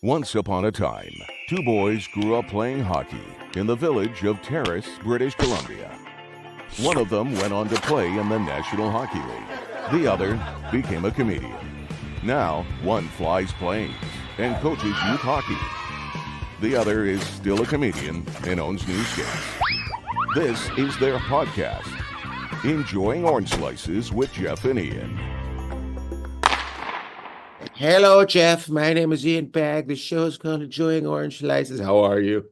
Once upon a time, two boys grew up playing hockey in the village of Terrace, British Columbia. One of them went on to play in the National Hockey League. The other became a comedian. Now, one flies planes and coaches youth hockey. The other is still a comedian and owns new skates. This is their podcast, Enjoying Orange Slices with Jeff and Ian. Hello, Jeff. My name is Ian Bagg. The show is called Enjoying Orange Slices. How are you?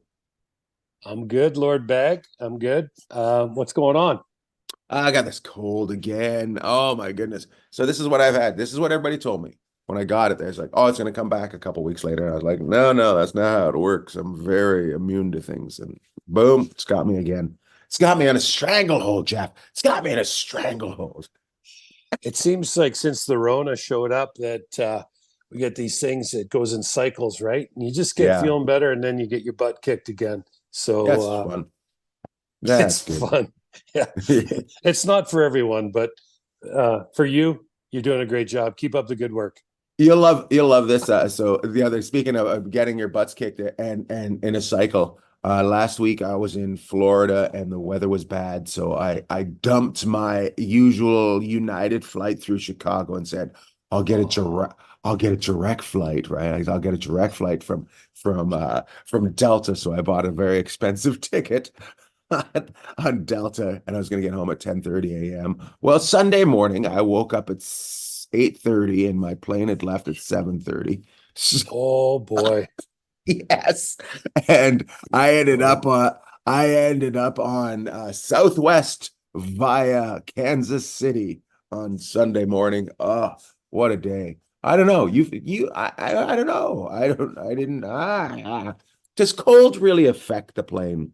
I'm good, Lord Bagg. I'm good. What's going on? I got this cold again. Oh, my goodness. So this is what I've had. This is what everybody told me when I got it. It's like, oh, it's going to come back a couple weeks later. And I was like, no, that's not how it works. I'm very immune to things. And boom, it's got me again. It's got me on a stranglehold, Jeff. It's got me in a stranglehold. It seems like since the Rona showed up that we get these things that goes in cycles, right? And you just get feeling better, and then you get your butt kicked again. So that's fun. That's it's fun. Yeah, it's not for everyone, but for you, you're doing a great job. Keep up the good work. You'll love this. So the other, speaking of getting your butts kicked and in a cycle. Last week I was in Florida and the weather was bad, so I dumped my usual United flight through Chicago and said, I'll get a direct flight, right? I'll get a direct flight from Delta. So I bought a very expensive ticket on Delta, and I was going to get home at 10:30 a.m. Well, Sunday morning I woke up at 8:30 and my plane had left at 7:30. So, oh boy. Yes, and I ended up on Southwest via Kansas City on Sunday morning. Oh, what a day! I don't know. I don't know. Does cold really affect the plane?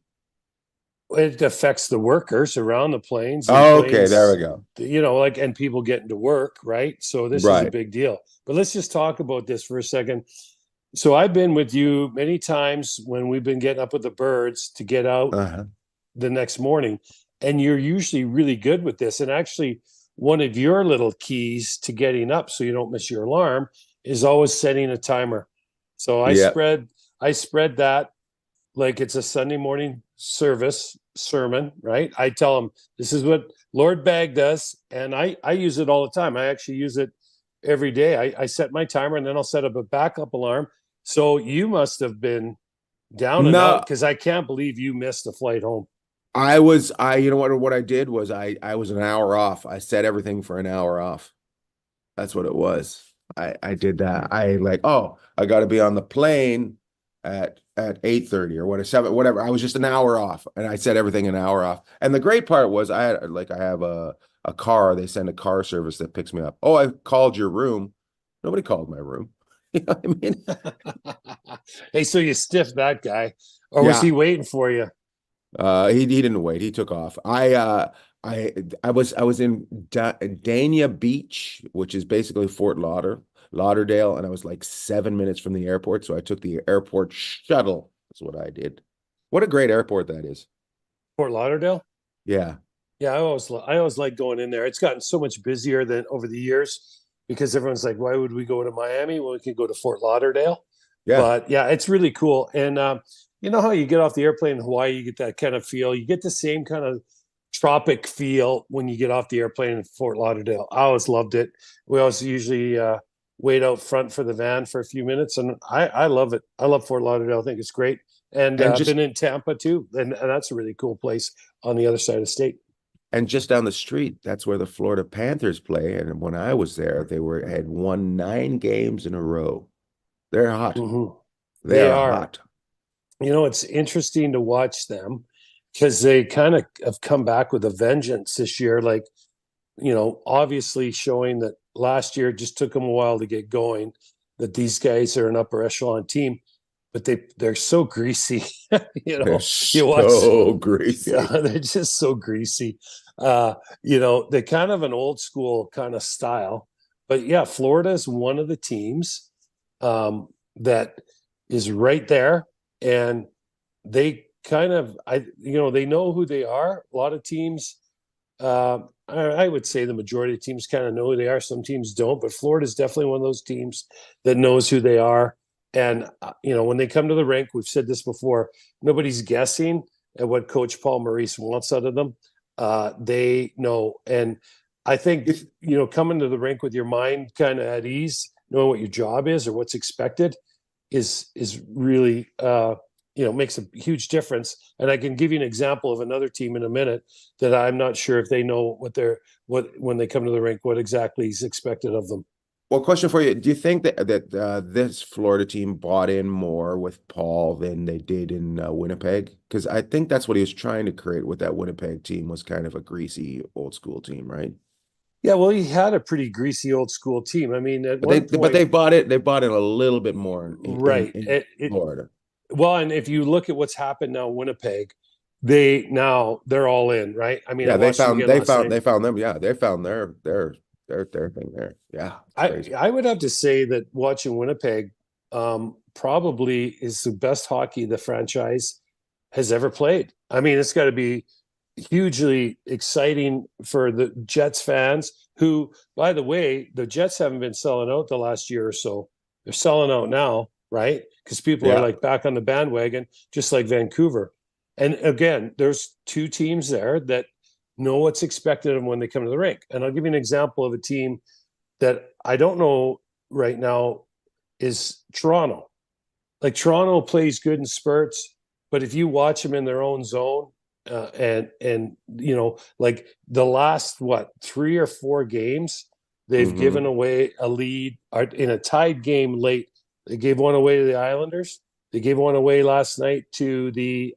It affects the workers around the planes. Oh, okay, there we go. You know, and people getting to work, right? So this is a big deal. But let's just talk about this for a second. So I've been with you many times when we've been getting up with the birds to get out the next morning, and you're usually really good with this. And actually, one of your little keys to getting up so you don't miss your alarm is always setting a timer. So I spread that like it's a Sunday morning sermon, right? I tell them this is what Lord Bagg does, and I use it all the time. I actually use it every day. I set my timer, and then I'll set up a backup alarm. So you must have been down and out, because I can't believe you missed the flight home. You know what I did was I was an hour off. I set everything for an hour off. That's what it was. I did that. I got to be on the plane at 8:30 or whatever. I was just an hour off, and I set everything an hour off. And the great part was I have a car. They send a car service that picks me up. Oh, I called your room. Nobody called my room. You know what I mean? Hey, so you stiffed that guy, or was he waiting for you? He didn't wait. He took off. I was in Dania Beach, which is basically Fort Lauderdale, and I was like 7 minutes from the airport. So I took the airport shuttle. That's what I did. What a great airport that is. Fort Lauderdale? Yeah. Yeah, I always like going in there. It's gotten so much busier than over the years, because everyone's like, why would we go to Miami when we can go to Fort Lauderdale? Yeah. But yeah, it's really cool. And you know how you get off the airplane in Hawaii, you get that kind of feel. You get the same kind of tropic feel when you get off the airplane in Fort Lauderdale. I always loved it. We always usually wait out front for the van for a few minutes, and I love it. I love Fort Lauderdale. I think it's great. And I've been in Tampa too, and that's a really cool place on the other side of the state. And just down the street, that's where the Florida Panthers play. And when I was there, had won 9 games in a row. They're hot. Mm-hmm. They are hot. You know, it's interesting to watch them because they kind of have come back with a vengeance this year. Like, you know, obviously showing that last year it just took them a while to get going, that these guys are an upper echelon team. But they're so greasy, you know. So greasy. Yeah, they're just so greasy. You know, they're kind of an old school kind of style. But yeah, Florida is one of the teams that is right there, and they kind of, they know who they are. A lot of teams, I would say the majority of teams kind of know who they are. Some teams don't, but Florida is definitely one of those teams that knows who they are. And when they come to the rink, we've said this before, nobody's guessing at what Coach Paul Maurice wants out of them. They know. And I think, coming to the rink with your mind kind of at ease, knowing what your job is or what's expected is really, makes a huge difference. And I can give you an example of another team in a minute that I'm not sure if they know when they come to the rink, what exactly is expected of them. Well, question for you. Do you think that this Florida team bought in more with Paul than they did in Winnipeg? Because I think that's what he was trying to create with that Winnipeg team, was kind of a greasy old school team, right? Yeah, well, he had a pretty greasy old school team. I mean, at one point, but they bought it a little bit more right. in Florida. Well, and if you look at what's happened now in Winnipeg, they're all in, right? I mean, Yeah, I they watched them found again last night. they found them. Yeah, they found their thing there. Yeah, I would have to say that watching Winnipeg probably is the best hockey the franchise has ever played. I mean, it's got to be hugely exciting for the Jets fans who, by the way, the Jets haven't been selling out the last year or so. They're selling out now, right? Because people are like back on the bandwagon, just like Vancouver. And again, there's two teams there that know what's expected of them when they come to the rink. And I'll give you an example of a team that I don't know right now is Toronto. Like, Toronto plays good in spurts, but if you watch them in their own zone, and like the last 3 or 4 games, they've given away a lead in a tied game late. They gave one away to the Islanders. They gave one away last night to the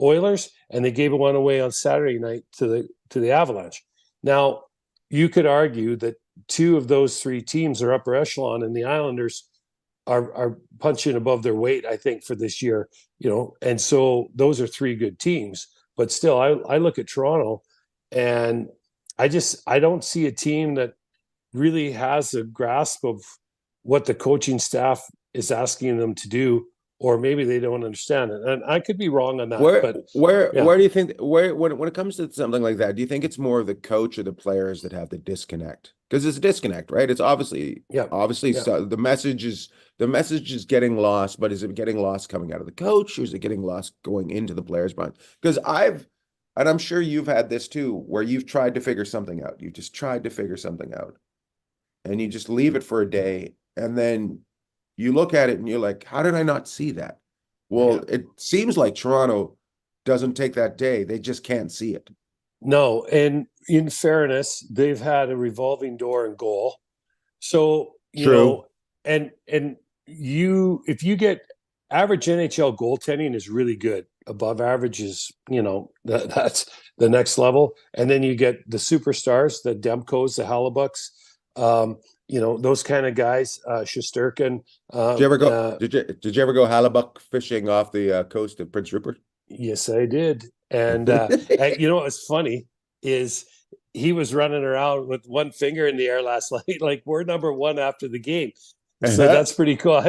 Oilers, and they gave one away on Saturday night to the Avalanche. Now, you could argue that 2 of those 3 teams are upper echelon, and the Islanders are punching above their weight, I think, for this year, and so those are 3 good teams. But still, I look at Toronto, and I don't see a team that really has a grasp of what the coaching staff is asking them to do, or maybe they don't understand it. And I could be wrong on that. Where do you think, when it comes to something like that, do you think it's more of the coach or the players that have the disconnect? Because it's a disconnect, right? It's obviously. So the message is getting lost, but is it getting lost coming out of the coach, or is it getting lost going into the players' mind? Because and I'm sure you've had this too, where you've tried to figure something out. You've just tried to figure something out, and you just leave it for a day, and then you look at it and you're like, how did I not see that? Well, it seems like Toronto doesn't take that day. They just can't see it. No, and in fairness, they've had a revolving door in goal. So, and if you get average NHL goaltending is really good. Above average is, that's the next level. And then you get the superstars, the Demkos, the Halibucks, those kind of guys, Shesterkin. Did you ever go? Did you ever go Halibuck fishing off the coast of Prince Rupert? Yes, I did. And what's funny is he was running around with one finger in the air last night, like we're number 1 after the game. So that's pretty cool.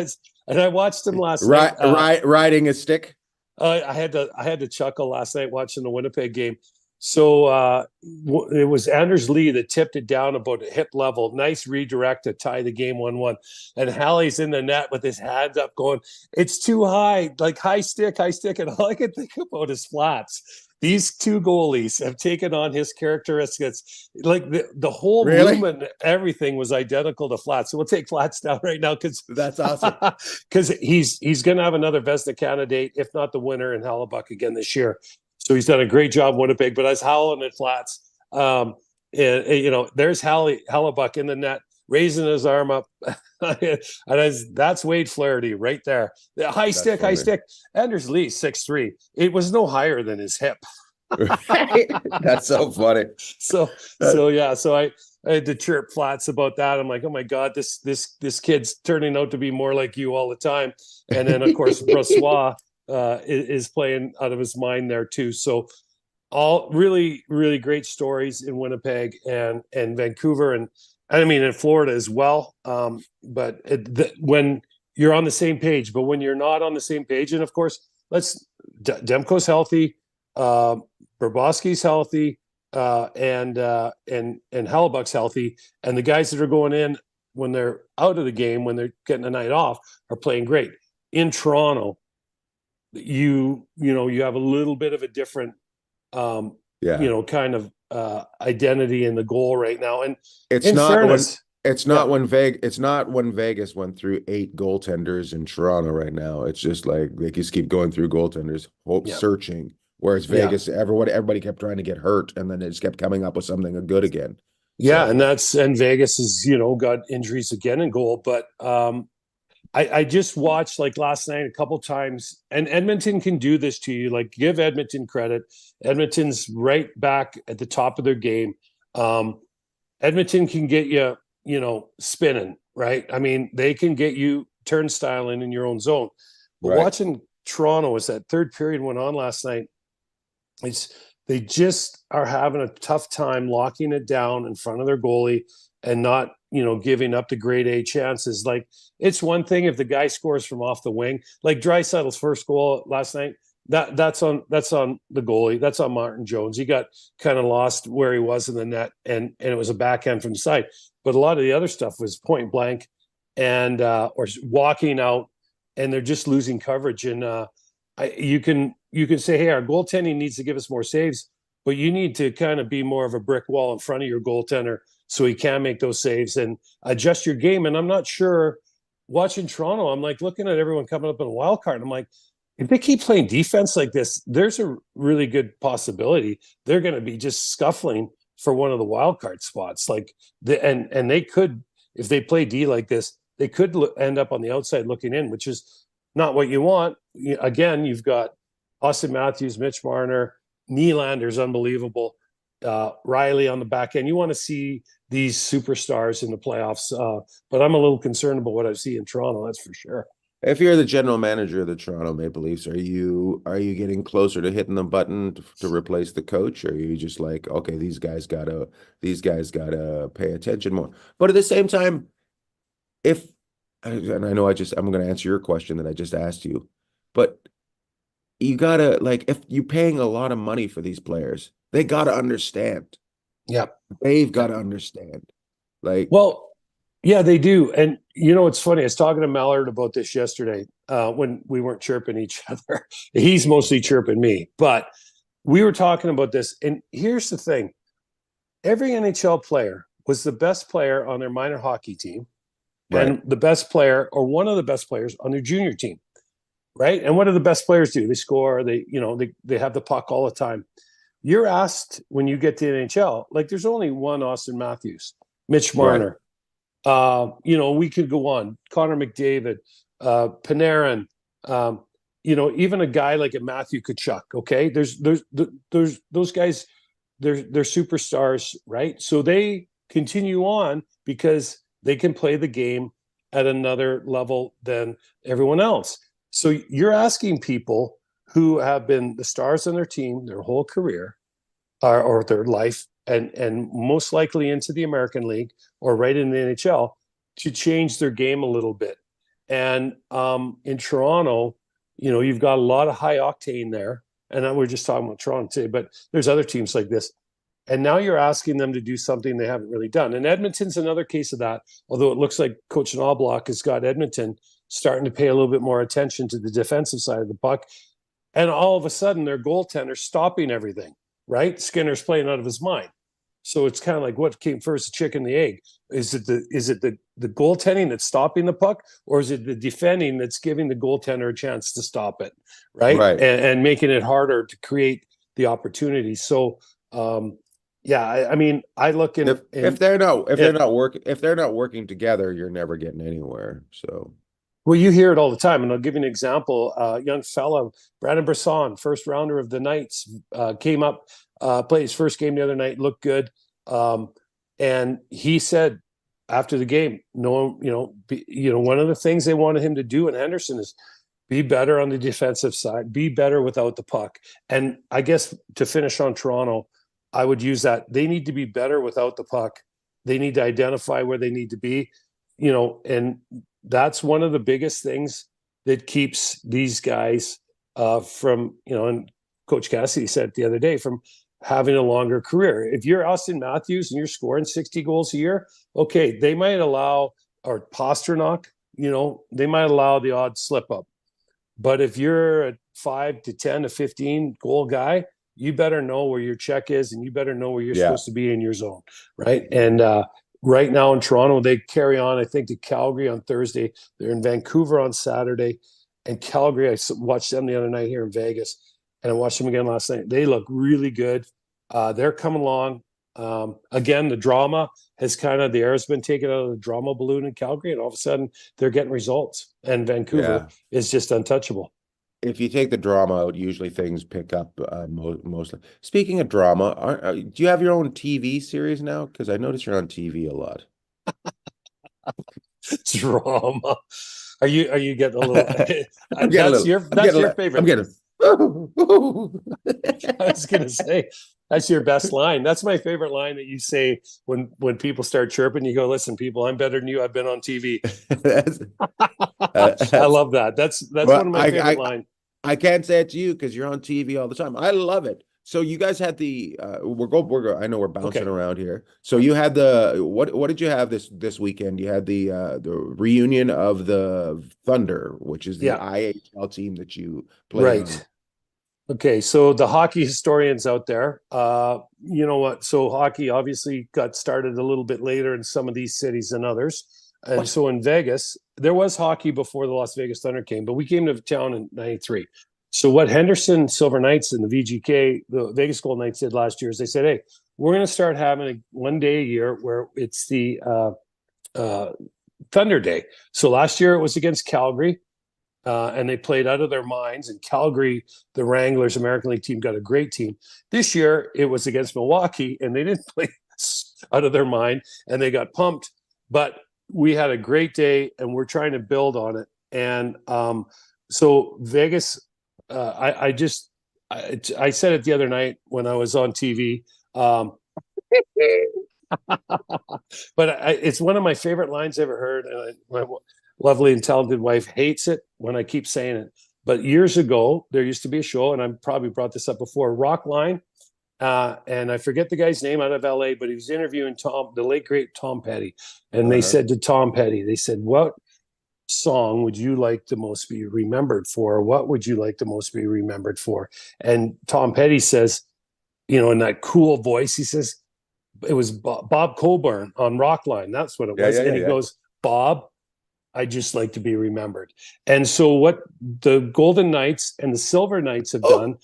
And I watched him last night. Riding a stick. I had to chuckle last night watching the Winnipeg game. So it was Anders Lee that tipped it down about hip level. Nice redirect to tie the game 1-1. And Hallie's in the net with his hands up going, it's too high, like high stick. And all I could think about is flats. These 2 goalies have taken on his characteristics. Like the whole movement, everything was identical to Flats. So we'll take Flats down right now because that's awesome. Because he's going to have another Vezina candidate, if not the winner, in Halibuck again this year. So he's done a great job in Winnipeg. But I was howling at Flats. There's Halibuck in the net, raising his arm up. That's Wade Flaherty right there. The high stick. Anders Lee, 6'3". It was no higher than his hip. That's so funny. So I had to chirp Flats about that. I'm like, oh my God, this kid's turning out to be more like you all the time. And then of course Brossoit is playing out of his mind there too. So all really, really great stories in Winnipeg and Vancouver and I mean, in Florida as well. But when you're on the same page, but when you're not on the same page, and of course, Demko's healthy, Bobrovsky's healthy, and Halibuck's healthy, and the guys that are going in, out of the game, when they're getting a night off, are playing great. In Toronto, you have a little bit of a different kind of identity in the goal right now. And It's in not fairness, when it's not when Vegas went through 8 goaltenders in Toronto right now. It's just like they just keep going through goaltenders, searching. Whereas Vegas, everybody kept trying to get hurt, and then it just kept coming up with something good again. Yeah, so. and Vegas has got injuries again in goal, but I just watched like last night a couple times, and Edmonton can do this to you. Like, give Edmonton credit. Edmonton's right back at the top of their game. Edmonton can get you, spinning, right? I mean, they can get you turnstiling in your own zone. But watching Toronto, as that third period went on last night, they just are having a tough time locking it down in front of their goalie and not, giving up the grade A chances. Like, it's one thing if the guy scores from off the wing, like Draisaitl's first goal last night. That's on the goalie. That's on Martin Jones. He got kind of lost where he was in the net, and it was a backhand from the side. But a lot of the other stuff was point blank, and or walking out, and they're just losing coverage. And you can say, hey, our goaltending needs to give us more saves, but you need to kind of be more of a brick wall in front of your goaltender so he can make those saves and adjust your game. And I'm not sure. Watching Toronto, I'm like looking at everyone coming up in a wild card. I'm like, if they keep playing defense like this, there's a really good possibility they're going to be just scuffling for one of the wild card spots. Like, and they could, if they play D like this, they could end up on the outside looking in, which is not what you want. Again, you've got Austin Matthews, Mitch Marner, Nylander's unbelievable, Riley on the back end. You want to see these superstars in the playoffs, but I'm a little concerned about what I see in Toronto. That's for sure. If you're the general manager of the Toronto Maple Leafs, are you getting closer to hitting the button to replace the coach, or are you just like, okay, these guys gotta pay attention more? But at the same time, and I know I'm going to answer your question that I just asked you, but you gotta, like, if you're paying a lot of money for these players, they gotta understand. Yeah, they've got to understand. Like, well, yeah, they do. And it's funny. I was talking to Mallard about this yesterday when we weren't chirping each other. He's mostly chirping me, but we were talking about this. And here's the thing: every NHL player was the best player on their minor hockey team, and the best player, or one of the best players, on their junior team. Right. And what do the best players do? They score. They have the puck all the time. You're asked when you get to the NHL, like, there's only one Austin Matthews, Mitch Marner. We could go on. Connor McDavid, Panarin, even a guy like a Matthew Tkachuk. Okay. There's those guys, they're superstars, right? So they continue on because they can play the game at another level than everyone else. So you're asking people who have been the stars on their team their whole career or their life, and most likely into the American League or right in the NHL, to change their game a little bit. And in Toronto, you've got a lot of high octane there. And we're just talking about Toronto today, but there's other teams like this. And now you're asking them to do something they haven't really done. And Edmonton's another case of that, although it looks like Coach Knobloch has got Edmonton starting to pay a little bit more attention to the defensive side of the puck. And all of a sudden, their goaltender's stopping everything, right? Skinner's playing out of his mind. So it's kind of like, what came first, the chicken and the egg? Is it the goaltending that's stopping the puck, or is it the defending that's giving the goaltender a chance to stop it, right? And making it harder to create the opportunity. So, I mean, I look in if they're not working together, you're never getting anywhere. So. Well, you hear it all the time, and I'll give you an example. Young fella, Brandon Brisson, first rounder of the Knights, came up, played his first game the other night, looked good, and he said after the game, one of the things they wanted him to do in Henderson is be better on the defensive side, be better without the puck. And I guess to finish on Toronto, I would use that. They need to be better without the puck. They need to identify where they need to be, and that's one of the biggest things that keeps these guys from, and Coach Cassidy said the other day, from having a longer career. If you're Austin Matthews and you're scoring 60 goals a year, okay, they might allow or Pasternak, they might allow the odd slip up. But if you're a 5 to 10 to 15 goal guy, you better know where your check is, and you better know where you're supposed to be in your zone, right? And right now in Toronto, they carry on, I think, to Calgary on Thursday. They're in Vancouver on Saturday. And Calgary, I watched them the other night here in Vegas, and I watched them again last night. They look really good. They're coming along. Again, the drama has the air has been taken out of the drama balloon in Calgary, and all of a sudden they're getting results. And Vancouver is just untouchable. If you take the drama out, usually things pick up mostly. Speaking of drama, do you have your own TV series now? Because I notice you're on TV a lot. Drama. Are you getting a little? That's your favorite. I'm getting. I was gonna say that's your best line. That's my favorite line that you say when people start chirping. You go, "Listen, people, I'm better than you. I've been on TV." I love that. That's one of my favorite lines. I can't say it to you because you're on TV all the time. I love it. So you guys had the I know we're bouncing around here. So you had the what did you have this weekend? You had the reunion of the Thunder, which is the IHL team that you played on. Okay, so the hockey historians out there, you know what? So hockey obviously got started a little bit later in some of these cities than others. And so in Vegas, there was hockey before the Las Vegas Thunder came, but we came to town in '93. So what Henderson Silver Knights and the VGK, the Vegas Golden Knights, did last year is they said, hey, we're going to start having one day a year where it's the Thunder Day. So last year it was against Calgary, and they played out of their minds. And Calgary, the Wranglers American League team, got a great team. This year it was against Milwaukee, and they didn't play out of their mind, and they got pumped. But we had a great day, and we're trying to build on it. And so Vegas, I said it the other night when I was on TV, but it's one of my favorite lines I ever heard. And my lovely and talented wife hates it when I keep saying it. But years ago, there used to be a show, and I probably brought this up before, Rock Line. And I forget the guy's name out of LA, but he was interviewing the late great Tom Petty. And they said to Tom Petty, they said, what song would you like to most be remembered for? What would you like to most be remembered for? And Tom Petty says, in that cool voice, he says, it was Bob Coburn on Rockline. That's what it was. He goes, Bob, I just like to be remembered. And so what the Golden Knights and the Silver Knights have done,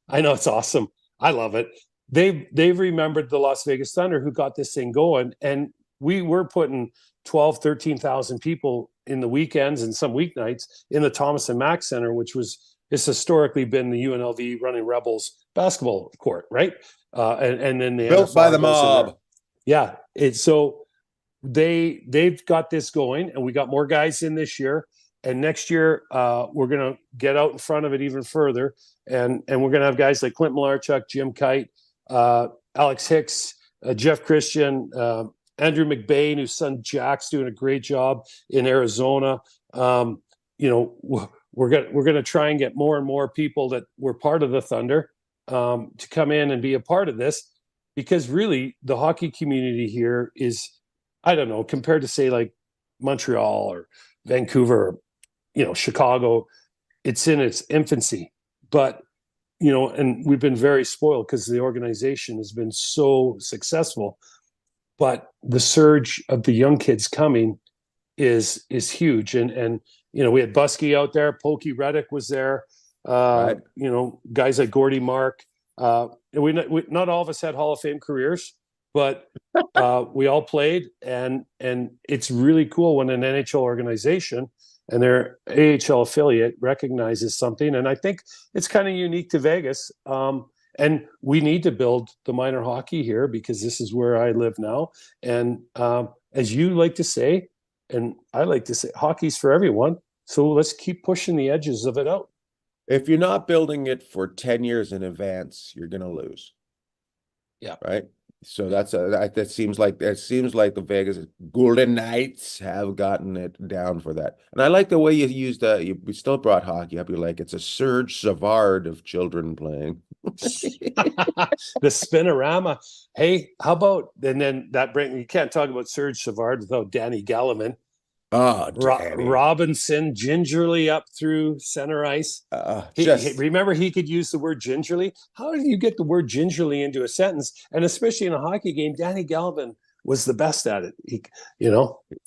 I know it's awesome. I love it. They've remembered the Las Vegas Thunder, who got this thing going. And we were putting 12, 13,000 people in the weekends and some weeknights in the Thomas and Mack Center, which has historically been the UNLV Running Rebels basketball court, right? And then the built by the mob. Yeah. So they've got this going, and we got more guys in this year. And next year, we're going to get out in front of it even further. And we're going to have guys like Clint Malarchuk, Jim Kite, Alex Hicks, Jeff Christian, Andrew McBain, whose son Jack's doing a great job in Arizona. We're going to try and get more and more people that were part of the Thunder to come in and be a part of this, because really the hockey community here is, I don't know, compared to say like Montreal or Vancouver, Chicago, it's in its infancy. But and we've been very spoiled because the organization has been so successful. But the surge of the young kids coming is huge. And we had Busky out there, Pokey Reddick was there, right. Guys like Gordy Mark. We not all of us had Hall of Fame careers, but we all played, and it's really cool when an NHL organization and their AHL affiliate recognizes something. And I think it's kind of unique to Vegas. And we need to build the minor hockey here, because this is where I live now. And as you like to say, and I like to say, hockey's for everyone. So let's keep pushing the edges of it out. If you're not building it for 10 years in advance, you're going to lose. Yeah. Right. So that seems like the Vegas Golden Knights have gotten it down for that. And I like the way you used we still brought hockey up. You're like, it's a Serge Savard of children playing. The spinorama. Hey, how about, and then you can't talk about Serge Savard without Danny Gallivan. Oh, Danny. Robinson gingerly up through center ice. Just Remember, he could use the word gingerly. How do you get the word gingerly into a sentence? And especially in a hockey game, Danny Galvin was the best at it.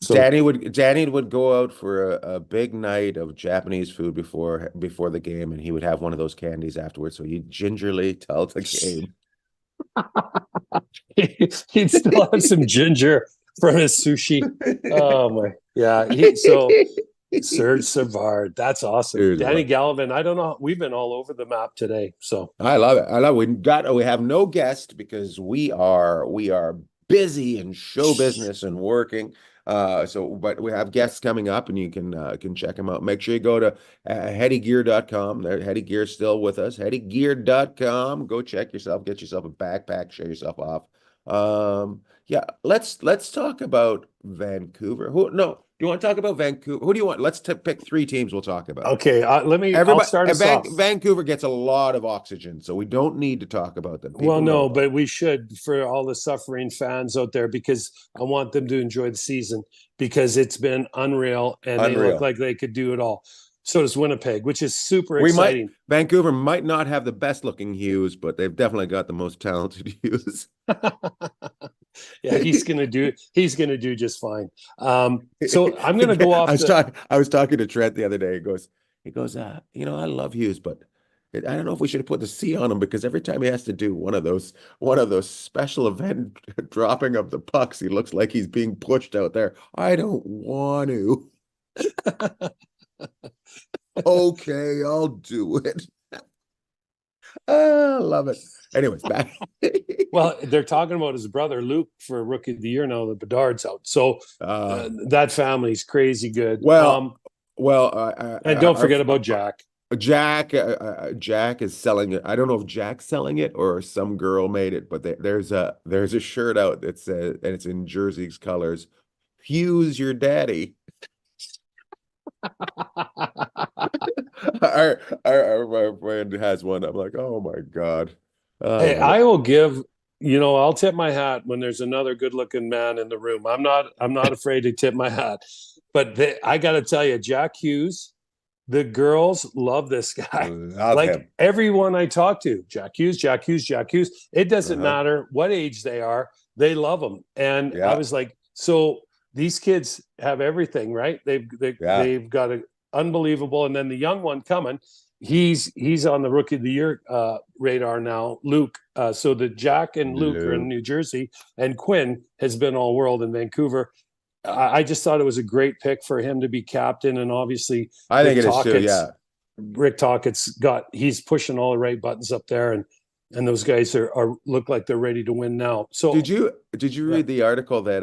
So Danny would go out for a big night of Japanese food before the game, and he would have one of those candies afterwards. So he'd gingerly tell the game. he'd still have some ginger from his sushi. Oh my, yeah. Serge Savard, that's awesome. Serge Danny Savard. Galvin, I don't know. We've been all over the map today. So I love it. We have no guest because we are busy in show business and working. But we have guests coming up, and you can check them out. Make sure you go to headygear.com. Heady Gear's still with us. Headygear.com. Go check yourself, get yourself a backpack, show yourself off. Yeah, let's talk about Vancouver. Do you want to talk about Vancouver? Who do you want? Let's pick 3 teams we'll talk about. Okay, I'll start us off. Vancouver gets a lot of oxygen, so we don't need to talk about them. Well, no, but we should, for all the suffering fans out there, because I want them to enjoy the season, because it's been unreal, and they look like they could do it all. So does Winnipeg, which is super exciting. Vancouver might not have the best looking Hughes, but they've definitely got the most talented Hughes. Yeah, he's gonna do just fine. So I'm gonna go off. I was talking to Trent the other day. He goes, I love Hughes, but I don't know if we should have put the C on him, because every time he has to do one of those special event dropping of the pucks, he looks like he's being pushed out there. I don't want to. Okay, I'll do it. I love it. Anyways, back. Well, they're talking about his brother Luke for Rookie of the Year now that Bedard's out. So that family's crazy good. And don't forget about Jack. Jack is selling it. I don't know if Jack's selling it or some girl made it, but there's a shirt out that says, and it's in Jersey's colors, Hughes your daddy. our friend has one. I'm like, oh my God. Hey, I will give, I'll tip my hat when there's another good-looking man in the room. I'm not afraid to tip my hat. But I got to tell you, Jack Hughes, the girls love this guy. Love him. Everyone I talk to, Jack Hughes. It doesn't matter what age they are, they love him. And I was like, so these kids have everything, right? They've got an unbelievable. And then the young one coming, he's on the Rookie of the Year radar now, Luke. So the Jack and Luke are in New Jersey, and Quinn has been all world in Vancouver. I just thought it was a great pick for him to be captain, and obviously I think it is too. Yeah, Rick Tockett's he's pushing all the right buttons up there, and those guys are look like they're ready to win now. So did you read the article that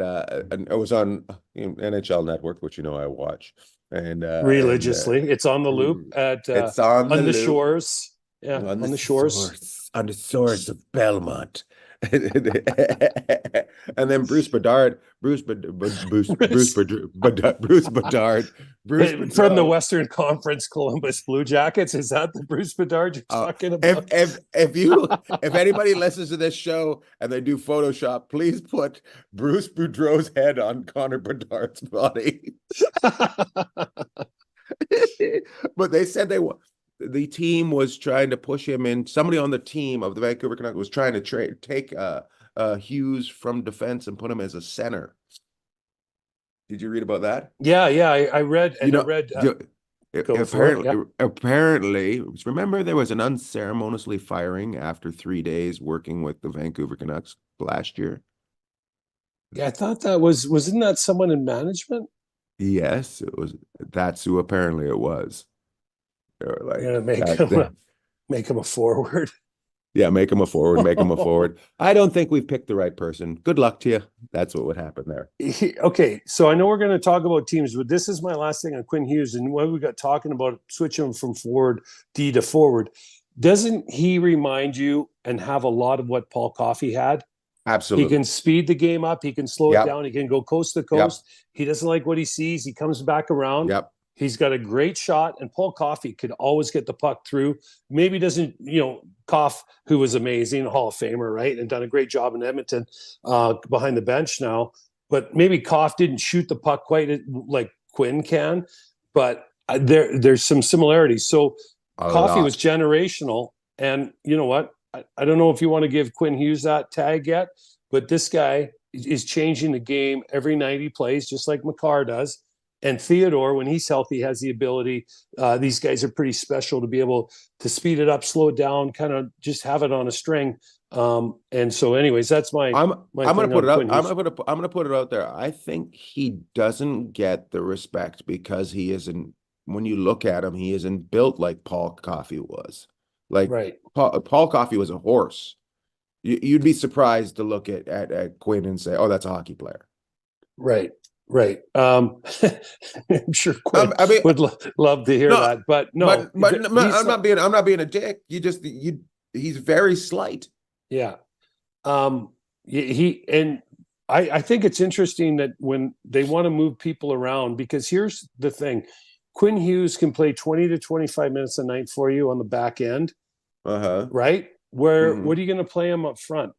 it was on NHL Network, which I watch, and religiously, it's on the loop it's on the shores. Yeah, on the shores of Belmont. And then Bruce Bedard from the Western Conference Columbus Blue Jackets. Is that the Bruce Bedard you're talking about? If anybody listens to this show and they do Photoshop, please put Bruce Boudreau's head on Connor Bedard's body. But they said the team was trying to push him in. Somebody on the team of the Vancouver Canucks was trying to take Hughes from defense and put him as a center. Did you read about that? Yeah, I read. And apparently, remember there was an unceremoniously firing after 3 days working with the Vancouver Canucks last year. Yeah, I thought wasn't that someone in management? Yes, it was. That's who apparently it was. They were like, make him a forward. Yeah, make him a forward, make him a forward. I don't think we've picked the right person. Good luck to you. That's what would happen there. Okay, so I know we're going to talk about teams, but this is my last thing on Quinn Hughes, and what we got talking about switching him from forward D to forward. Doesn't he remind you and have a lot of what Paul Coffey had? Absolutely. He can speed the game up. He can slow it down. He can go coast to coast. He doesn't like what he sees. He comes back around. He's got a great shot, and Paul Coffey could always get the puck through. Maybe doesn't, Koff, who was amazing, a Hall of Famer, right, and done a great job in Edmonton behind the bench now. But maybe Koff didn't shoot the puck quite Quinn can, but there's some similarities. So Coffee was generational, and you know what? I don't know if you want to give Quinn Hughes that tag yet, but this guy is changing the game every night he plays, just like Makar does. And Theodore, when he's healthy, has the ability. These guys are pretty special to be able to speed it up, slow it down, kind of just have it on a string. And so, anyways, that's my. I'm gonna put it out. I'm Hughes. gonna put it out there. I think he doesn't get the respect because he isn't. When you look at him, he isn't built like Paul Coffey was. Like Right. Paul Coffey was a horse. You'd be surprised to look at Quinn and say, "Oh, that's a hockey player." Right. Right. I'm sure Quinn would love to hear that, but no. I'm not being a dick. He's very slight. Yeah. I think it's interesting that when they want to move people around, because here's the thing. Quinn Hughes can play 20 to 25 minutes a night for you on the back end. Right? Where what are you going to play him up front?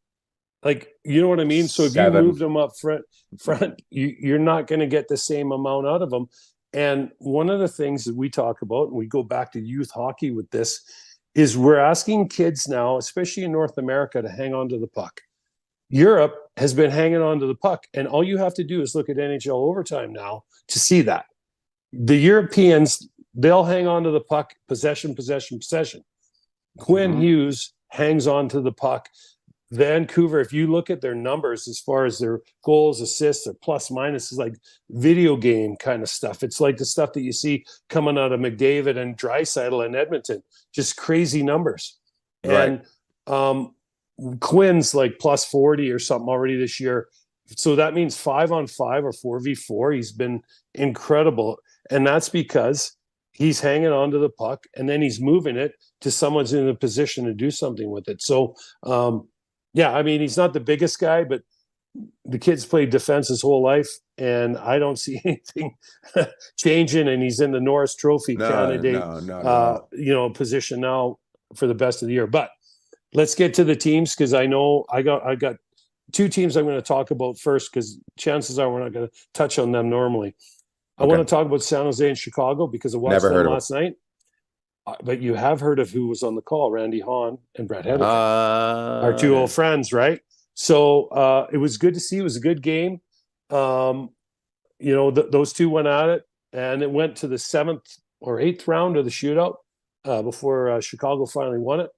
Like, you know what I mean? So if you moved him up front, you're not going to get the same amount out of him. And one of the things that we talk about, and we go back to youth hockey with this, is we're asking kids now, especially in North America, to hang on to the puck. Europe has been hanging on to the puck, and all you have to do is look at NHL overtime now to see that. The Europeans, they'll hang on to the puck, possession. Quinn Hughes hangs on to the puck. Vancouver, if you look at their numbers as far as their goals, assists, or plus minus, is like video game kind of stuff. It's like the stuff that you see coming out of McDavid and Draisaitl in Edmonton, just crazy numbers. Right. And Quinn's like plus 40 or something already this year. So that means 5-on-5 or 4v4. He's been incredible. And that's because he's hanging on to the puck and then he's moving it to someone's in a position to do something with it. So, yeah, I mean, he's not the biggest guy, but the kid's played defense his whole life, and I don't see anything changing. And he's in the Norris Trophy candidate, position now for the best of the year. But let's get to the teams, because I know I got two teams I'm going to talk about first, because chances are we're not going to touch on them normally. I want to talk about San Jose and Chicago because I watched them last night. But you have heard of who was on the call, Randy Hahn and Brett Hedrick, our two old friends, right? So it was good to see. It was a good game. Those two went at it, and it went to the 7th or 8th round of the shootout before Chicago finally won it.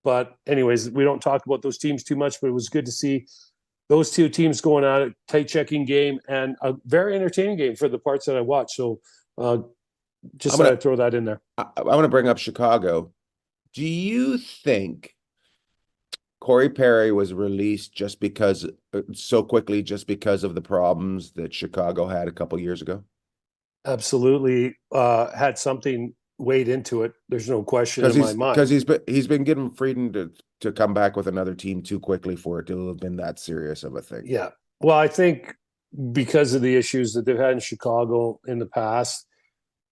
But anyways, we don't talk about those teams too much, but it was good to see those two teams going at it, tight checking game, and a very entertaining game for the parts that I watched. So just thought I'd throw that in there. I want to bring up Chicago. Do you think Corey Perry was released just because of the problems that Chicago had a couple years ago? Absolutely. Had something weighed into it. There's no question in my mind. Because he's been given freedom to come back with another team too quickly for it to have been that serious of a thing. Yeah. Well, I think because of the issues that they've had in Chicago in the past,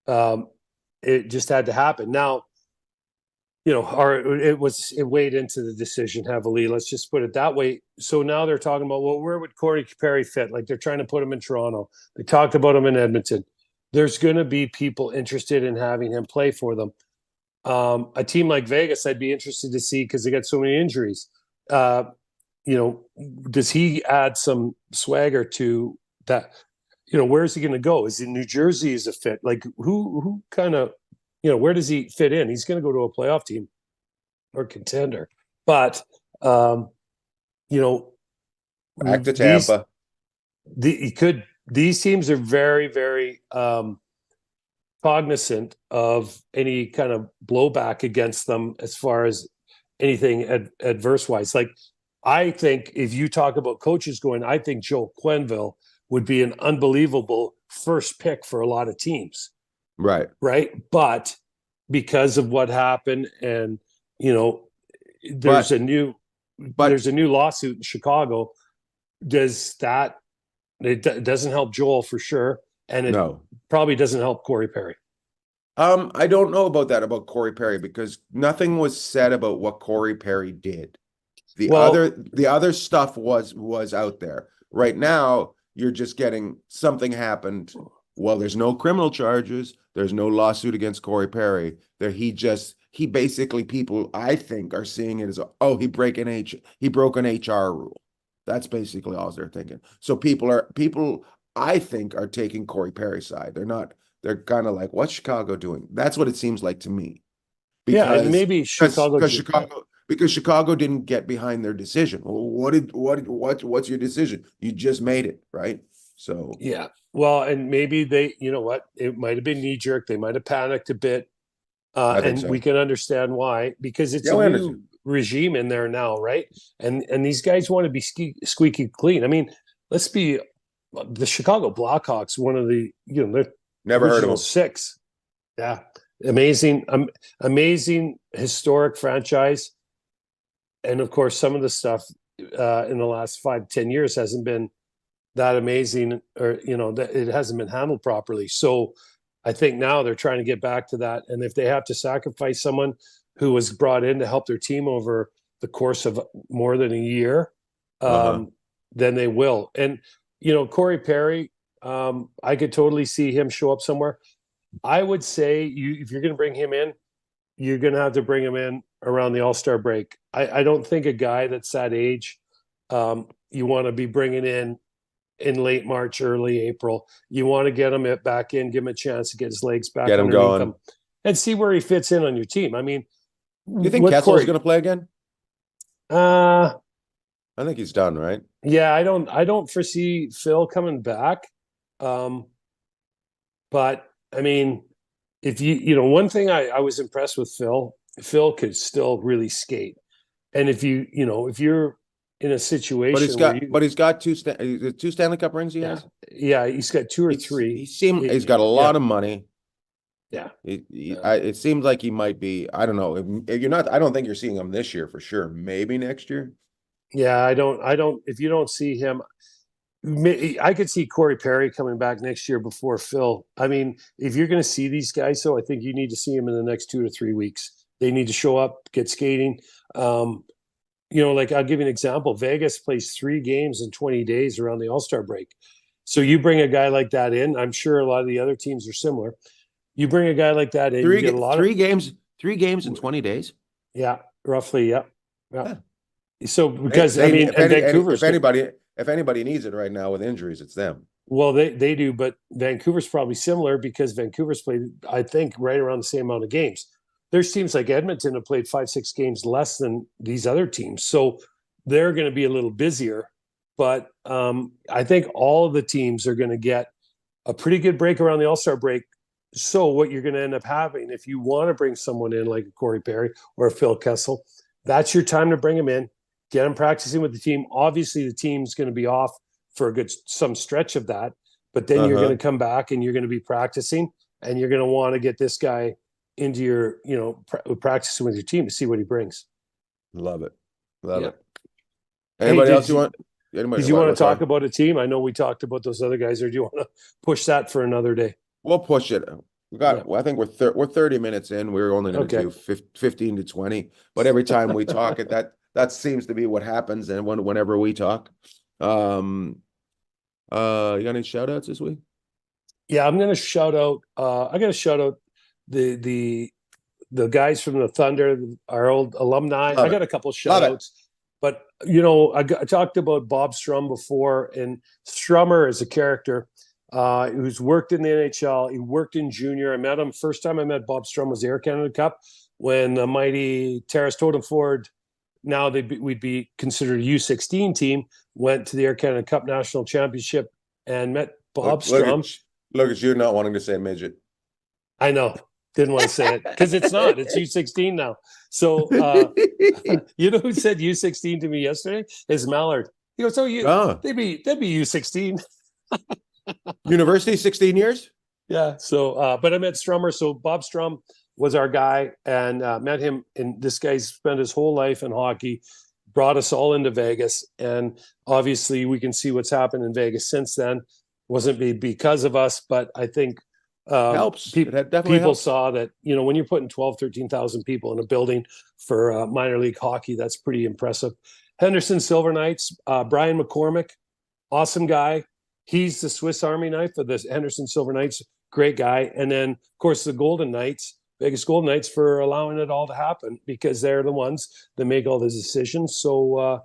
it just had to happen. Now, it weighed into the decision heavily. Let's just put it that way. So now they're talking about, well, where would Corey Perry fit? Like, they're trying to put him in Toronto. They talked about him in Edmonton. There's going to be people interested in having him play for them. A team like Vegas, I'd be interested to see, because they got so many injuries. Does he add some swagger to that? Where's he going to go? Is it New Jersey is a fit? Like, who kind of, where does he fit in? He's going to go to a playoff team or contender. But, back to Tampa. These teams are very, very cognizant of any kind of blowback against them as far as anything adverse-wise. Like, I think if you talk about coaches going, I think Joe Quenneville would be an unbelievable first pick for a lot of teams. Right. But because of what happened, and there's a new lawsuit in Chicago. It doesn't help Joel for sure, and it probably doesn't help Corey Perry. I don't know about Corey Perry, because nothing was said about what Corey Perry did. The other stuff was out there. Right now, you're just getting something happened Well, there's no criminal charges. There's no lawsuit against Corey Perry. He basically, people I think are seeing it as, oh, he broke an HR rule. That's basically all they're thinking. So people I think are taking Corey Perry's side. They're kind of like, what's Chicago doing? That's what it seems like to me. Yeah, and maybe Chicago because Chicago didn't get behind their decision. Well, what's your decision? You just made it, right? So yeah. Well, and maybe they, you know what, it might have been knee jerk. They might have panicked a bit. And so. we can understand why, because it's a new regime in there now, right? And these guys want to be squeaky clean. I mean, let's be the Chicago Blackhawks, one of the, they're never heard of them. 6. Yeah. Amazing, amazing historic franchise. And of course, some of the stuff in the last 5-10 years hasn't been that amazing, or that it hasn't been handled properly. So I think now they're trying to get back to that. And if they have to sacrifice someone who was brought in to help their team over the course of more than a year, then they will. And Corey Perry, I could totally see him show up somewhere. I would say if you're going to bring him in, you're going to have to bring him in around the All-Star break. I don't think a guy that's that age, you want to be bringing in late March, early April. You want to get him back in, give him a chance to get his legs back, get him going, and see where he fits in on your team. I mean, you think Kessel's going to play again? I think he's done, right? Yeah, I don't foresee Phil coming back. But I mean, if one thing I was impressed with Phil could still really skate. And if you're in a situation but he's got two Stanley Cup rings he has. Yeah, he's got 2 or 3. He's got a lot of money. Yeah. It seems like he might be, I don't know. I don't think you're seeing him this year for sure. Maybe next year. Yeah, I don't if you don't see him, I could see Corey Perry coming back next year before Phil. I mean, if you're going to see these guys, so I think you need to see him in the next 2 to 3 weeks. They need to show up, get skating. Like I'll give you an example. Vegas plays 3 games in 20 days around the All-Star break. So you bring a guy like that in. I'm sure a lot of the other teams are similar. You bring a guy like that in. You get a lot 3 games in 20 days. Yeah, roughly. Yeah. So because Vancouver, if anybody needs it right now with injuries, it's them. Well, they do, but Vancouver's probably similar because Vancouver's played, I think, right around the same amount of games. There's teams like Edmonton have played 5-6 games less than these other teams, so they're going to be a little busier. But I think all of the teams are going to get a pretty good break around the All-Star break. So what you're going to end up having, if you want to bring someone in like Corey Perry or Phil Kessel, that's your time to bring him in, get him practicing with the team. Obviously, the team's going to be off for some stretch of that, but then you're going to come back and you're going to be practicing, and you're going to want to get this guy into your, practicing with your team to see what he brings. Love it. Anybody else you want? Did you want to talk about a team? I know we talked about those other guys, or do you want to push that for another day? We'll push it. I think we're 30 minutes in. We're only going to do 15 to 20. But every time we talk, that seems to be what happens. And whenever we talk, you got any shout outs this week? Yeah, I'm going to shout out. I got to shout out the guys from the Thunder, our old alumni. I got a couple shout outs. But, I talked about Bob Strum before, and Strummer is a character who's worked in the NHL. He worked in junior. I met him. First time I met Bob Strum was the Air Canada Cup when the mighty Terrace Totem Ford, now we'd be considered a U16 team, went to the Air Canada Cup National Championship and met Bob Strum. Look at you not wanting to say midget. I know. Didn't want to say it because it's not. It's U16 now. So who said U16 to me yesterday? Is Mallard. He goes, they'd be U16. University, 16 years? Yeah. So, but I met Strummer. So Bob Strum was our guy, and met him. And this guy spent his whole life in hockey, brought us all into Vegas. And obviously we can see what's happened in Vegas since then. Wasn't because of us, but I think helps. People helps. saw that, when you're putting 13,000 people in a building for minor league hockey, that's pretty impressive. Henderson Silver Knights, Brian McCormick, awesome guy. He's the Swiss Army knife of the Henderson Silver Knights. Great guy. And then, of course, the Golden Knights, Vegas Golden Knights, for allowing it all to happen, because they're the ones that make all the decisions. So,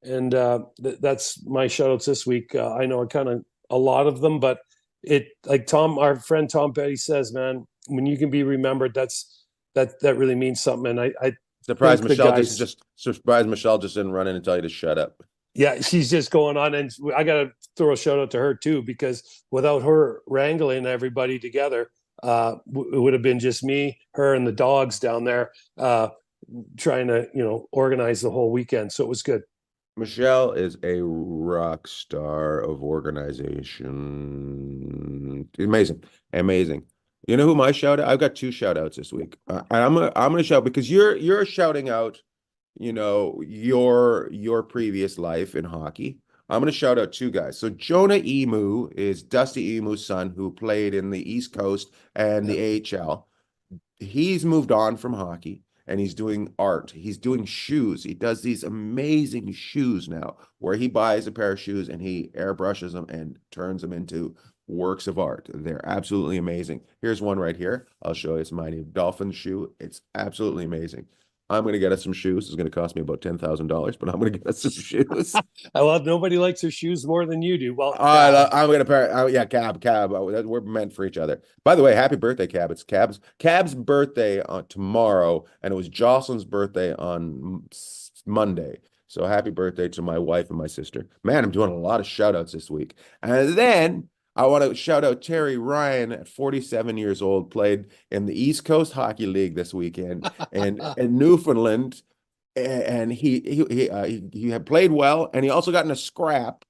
that's my shout outs this week. I know kind of a lot of them, but it, like Tom, our friend Tom Petty says, man, when you can be remembered, that really means something. And I Surprised Michelle guys, just surprised Michelle just didn't run in and tell you to shut up. yeah, she's just going on, and I got to throw a shout out to her too, because without her wrangling everybody together, it would have been just me, her, and the dogs down there trying to organize the whole weekend. So it was good. Michelle is a rock star of organization. Amazing, amazing. You know who my shout out? I've got two shout outs this week. And I'm gonna shout because you're shouting out, your previous life in hockey. I'm gonna shout out two guys. So Jonah Emu is Dusty Emu's son, who played in the East Coast and the AHL. He's moved on from hockey and he's doing art. He's doing shoes. He does these amazing shoes now, where he buys a pair of shoes and he airbrushes them and turns them into works of art. They're absolutely amazing. Here's one right here. I'll show you. It's my new dolphin shoe. It's absolutely amazing. I'm going to get us some shoes. It's going to cost me about $10,000, but I'm going to get us some shoes. I love, nobody likes their shoes more than you do. Well, I'm going to pair. Yeah, Cab. We're meant for each other. By the way, happy birthday, Cab. It's Cab's birthday on tomorrow, and it was Jocelyn's birthday on Monday. So happy birthday to my wife and my sister. Man, I'm doing a lot of shout outs this week. And then I want to shout out Terry Ryan at 47 years old, played in the East Coast Hockey League this weekend and in Newfoundland. And he had played well, and he also got in a scrap.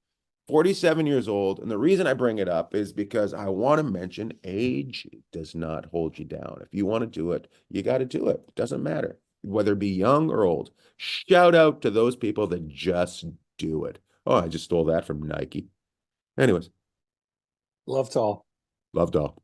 47 years old. And the reason I bring it up is because I want to mention age does not hold you down. If you want to do it, you got to do it. It doesn't matter whether it be young or old. Shout out to those people that just do it. Oh, I just stole that from Nike. Anyways. Love tall. Loved all.